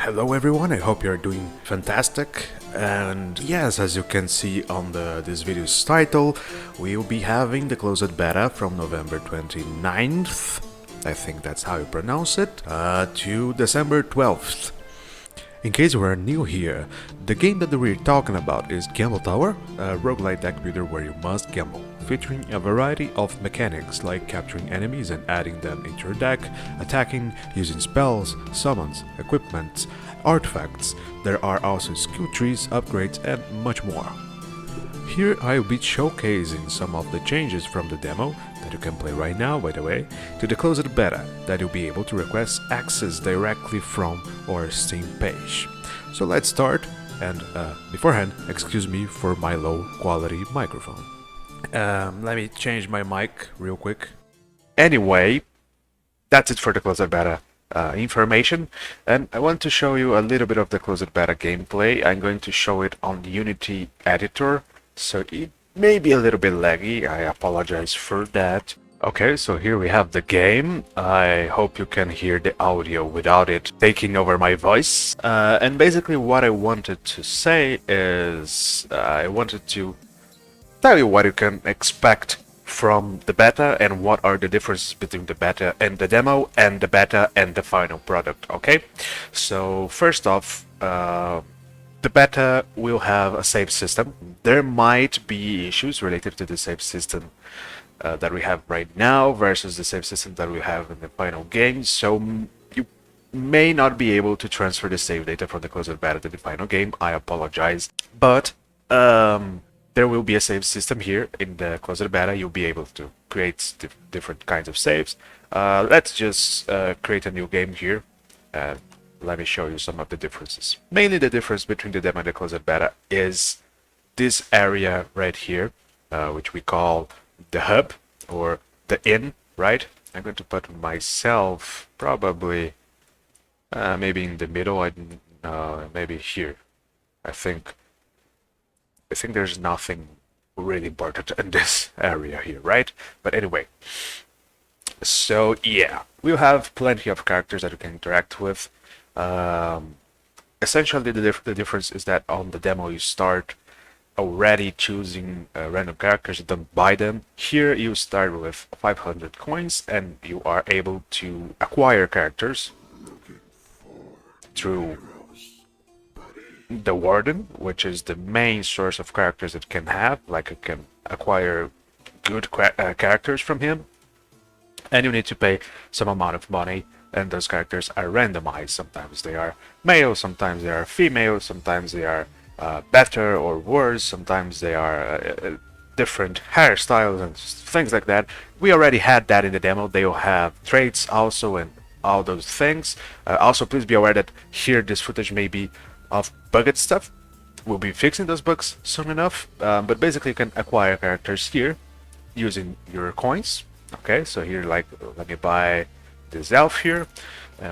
Hello everyone, I hope you're doing fantastic. And yes, as you can see on this video's title, we'll be having the closed beta from November 29th, I think that's how you pronounce it, to December 12th. In case you are new here, the game that we're talking about is Gamble Tower, a roguelite deck builder where you must gamble, featuring a variety of mechanics like capturing enemies and adding them into your deck, attacking, using spells, summons, equipment, artifacts. There are also skill trees, upgrades, and much more. Here I'll be showcasing some of the changes from the demo that you can play right now, by the way, to the closed beta that you'll be able to request access directly from our Steam page. So let's start, and beforehand, excuse me for my low quality microphone. Let me change my mic real quick. Anyway, that's it for the closed beta information, and I want to show you a little bit of the closed beta gameplay. I'm going to show it on the Unity editor, so it may be a little bit laggy. I apologize for that. Okay, so here we have the game. I hope you can hear the audio without it taking over my voice. And basically what I wanted to say is I wanted to tell you what you can expect from the beta and what are the differences between the beta and the demo and the beta and the final product, okay? So first off, the beta will have a save system. There might be issues related to the save system that we have right now versus the save system that we have in the final game, so you may not be able to transfer the save data from the closed beta to the final game. I apologize, but there will be a save system here in the closed beta. You'll be able to create different kinds of saves. Let's just create a new game here. Let me show you some of the differences. Mainly the difference between the demo and the closed beta is this area right here, which we call the hub or the inn, right? I'm going to put myself probably maybe in the middle. Maybe here. I think there's nothing really important in this area here, right? But anyway, so yeah, we'll have plenty of characters that you can interact with. Essentially, the difference is that on the demo you start already choosing random characters. You don't buy them. Here you start with 500 coins and you are able to acquire characters through the warden, which is the main source of characters it can have. Like, you can acquire good characters from him, and you need to pay some amount of money, and those characters are randomized. Sometimes they are male, sometimes they are female, sometimes they are better or worse, sometimes they are different hairstyles and things like that. We already had that in the demo. They will have traits also and all those things. Also, please be aware that here this footage may be of bugged stuff. We'll be fixing those bugs soon enough, but basically you can acquire characters here using your coins. Okay, so here, like, let me buy this elf here.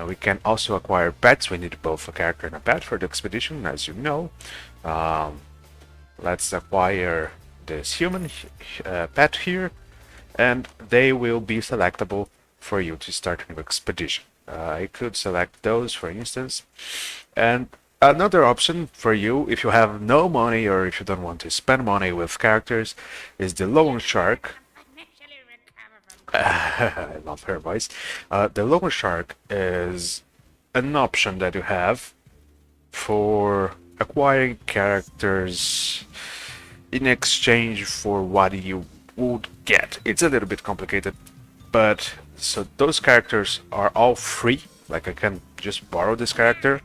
We can also acquire pets. We need both a character and a pet for the expedition, as you know. Let's acquire this human pet here, and they will be selectable for you to start a new expedition. I could select those, for instance, and another option for you, if you have no money or if you don't want to spend money with characters, is the loan shark. I love her voice. The loan shark is an option that you have for acquiring characters in exchange for what you would get. It's a little bit complicated, but so those characters are all free. Like, I can just borrow this character,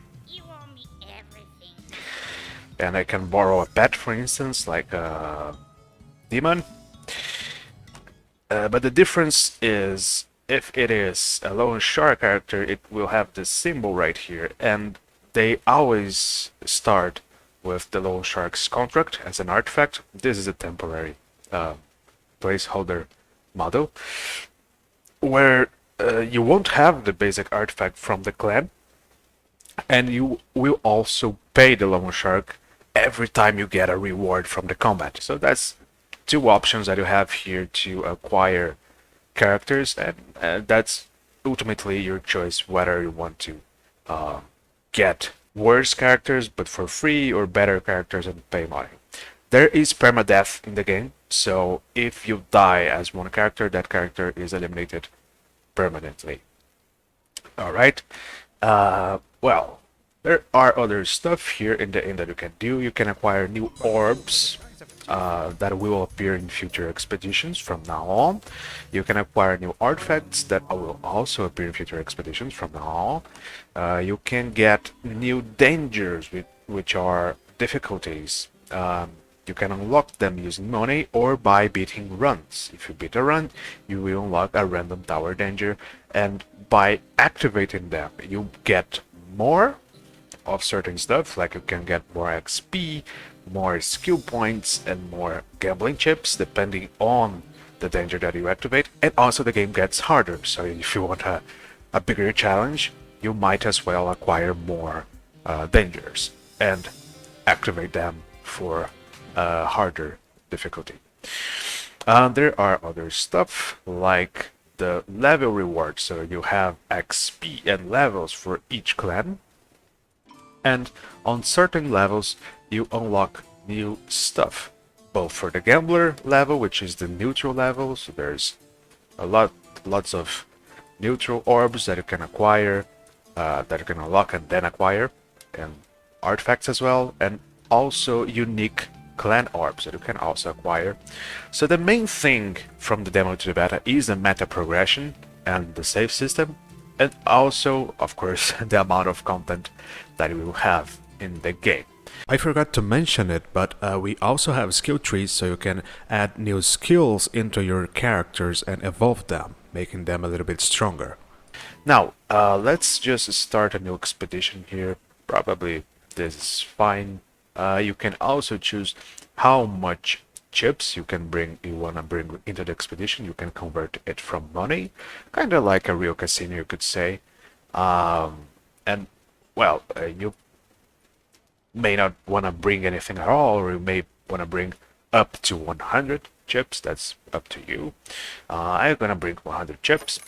and I can borrow a pet, for instance, like a demon. But the difference is, if it is a loan shark character, it will have this symbol right here, and they always start with the loan shark's contract as an artifact. This is a temporary placeholder model, where you won't have the basic artifact from the clan, and you will also pay the loan shark every time you get a reward from the combat. So that's two options that you have here to acquire characters, and that's ultimately your choice whether you want to get worse characters but for free, or better characters and pay money. There is permadeath in the game, so if you die as one character, that character is eliminated permanently. Alright, well, there are other stuff here in the end that you can do. You can acquire new orbs that will appear in future expeditions from now on. You can acquire new artifacts that will also appear in future expeditions from now on. You can get new dangers, which are difficulties. You can unlock them using money or by beating runs. If you beat a run, you will unlock a random tower danger, and by activating them, you get more of certain stuff, like you can get more XP, more skill points, and more gambling chips, depending on the danger that you activate. And also the game gets harder, so if you want a bigger challenge, you might as well acquire more dangers and activate them for harder difficulty. There are other stuff like the level rewards, so you have XP and levels for each clan, and on certain levels you unlock new stuff, both for the gambler level, which is the neutral level, so there's lots of neutral orbs that you can acquire, that you can unlock and then acquire, and artifacts as well, and also unique clan orbs that you can also acquire. So the main thing from the demo to the beta is the meta progression and the save system, and also, of course, the amount of content that we will have in the game. I forgot to mention it, but we also have skill trees, so you can add new skills into your characters and evolve them, making them a little bit stronger. Now, let's just start a new expedition here. Probably this is fine. You can also choose how much chips you want to bring into the expedition. You can convert it from money, kind of like a real casino, you could say. And well, you may not want to bring anything at all, or you may want to bring up to 100 chips. That's up to you. I'm gonna bring 100 chips.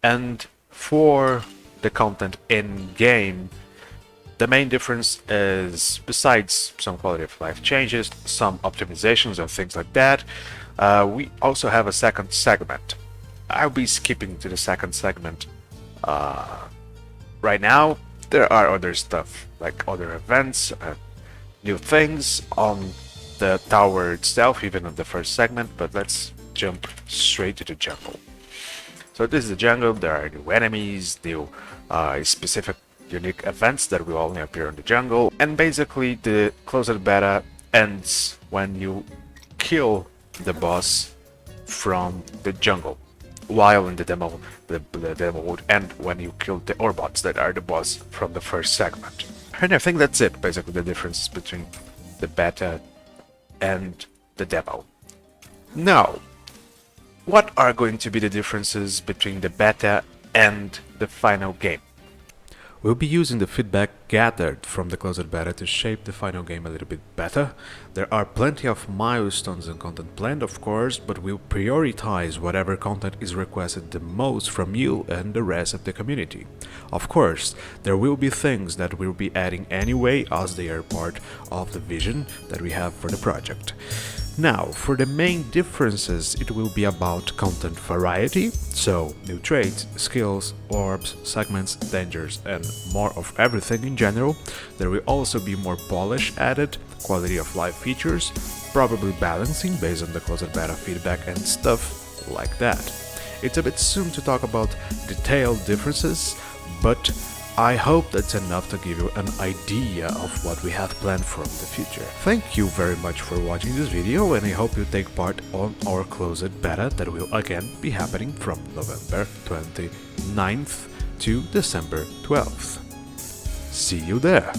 And for the content in game, the main difference is, besides some quality of life changes, some optimizations and things like that, we also have a second segment. I'll be skipping to the second segment right now. There are other stuff, like other events, new things on the tower itself, even on the first segment, but let's jump straight to the jungle. So this is the jungle. There are new enemies, new specific unique events that will only appear in the jungle, and basically the closed beta ends when you kill the boss from the jungle, while in the demo would end when you kill the orbots that are the boss from the first segment. And I think that's it, basically the difference between the beta and the demo. Now, what are going to be the differences between the beta and the final game? We'll be using the feedback gathered from the closed beta to shape the final game a little bit better. There are plenty of milestones and content planned, of course, but we'll prioritize whatever content is requested the most from you and the rest of the community. Of course, there will be things that we'll be adding anyway, as they are part of the vision that we have for the project. Now, for the main differences, it will be about content variety, so new traits, skills, orbs, segments, dangers, and more of everything in general. There will also be more polish added, quality of life features, probably balancing based on the closed beta feedback and stuff like that. It's a bit soon to talk about detailed differences, but I hope that's enough to give you an idea of what we have planned for the future. Thank you very much for watching this video, and I hope you take part on our closed beta that will again be happening from November 29th to December 12th. See you there!